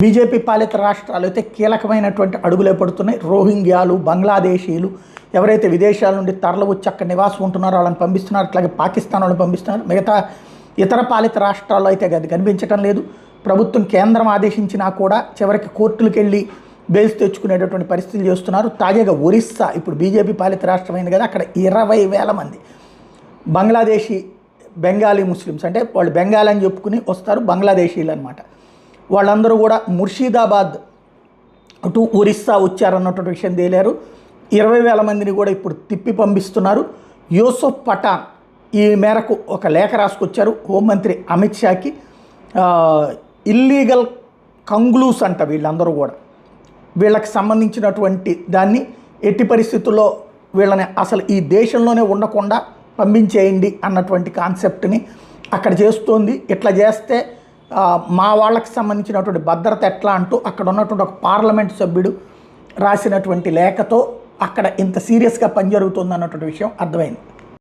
BJP పాలిత రాష్ట్రాలు అయితే కీలకమైనటువంటి అడుగులే పడుతున్నాయి. రోహింగ్యాలు, బంగ్లాదేశీలు ఎవరైతే విదేశాల నుండి తరలి వచ్చి అక్కడ నివాసం ఉంటున్నారో వాళ్ళని పంపిస్తున్నారు. అట్లాగే పాకిస్తాన్ వాళ్ళని పంపిస్తున్నారు. మిగతా ఇతర పాలిత రాష్ట్రాల్లో అయితే అది కనిపించడం లేదు. ప్రభుత్వం కేంద్రం ఆదేశించినా కూడా చివరికి కోర్టులకు వెళ్ళి బెయిల్స్ తెచ్చుకునేటటువంటి పరిస్థితులు చేస్తున్నారు. తాజాగా ఒరిస్సా ఇప్పుడు బీజేపీ పాలిత రాష్ట్రమైంది కదా, అక్కడ 20,000 మంది బంగ్లాదేశీ బెంగాలీ ముస్లిమ్స్, అంటే వాళ్ళు బెంగాల్ అని చెప్పుకుని వస్తారు, బంగ్లాదేశీలు అనమాట. వాళ్ళందరూ కూడా ముర్షిదాబాద్ టు ఒరిస్సా వచ్చారన్నటువంటి విషయం తేలారు. 20,000 మందిని కూడా ఇప్పుడు తిప్పి పంపిస్తున్నారు. యూసుఫ్ పఠాన్ ఈ మేరకు ఒక లేఖ రాసుకొచ్చారు హోంమంత్రి అమిత్ షాకి. ఇల్లీగల్ కంగ్లూస్ అంట వీళ్ళందరూ కూడా. వీళ్ళకి సంబంధించినటువంటి దాన్ని ఎట్టి పరిస్థితుల్లో వీళ్ళని అసలు ఈ దేశంలోనే ఉండకుండా పంపించేయండి అన్నటువంటి కాన్సెప్ట్ని అక్కడ చేస్తోంది. ఇట్లా చేస్తే మా వాళ్ళకి సంబంధించినటువంటి భద్రత ఎట్లా అంటూ అక్కడ ఉన్నటువంటి ఒక పార్లమెంట్ సభ్యుడు రాసినటువంటి లేఖతో అక్కడ ఇంత సీరియస్గా పని జరుగుతుంది అన్నటువంటి విషయం అర్థమైంది.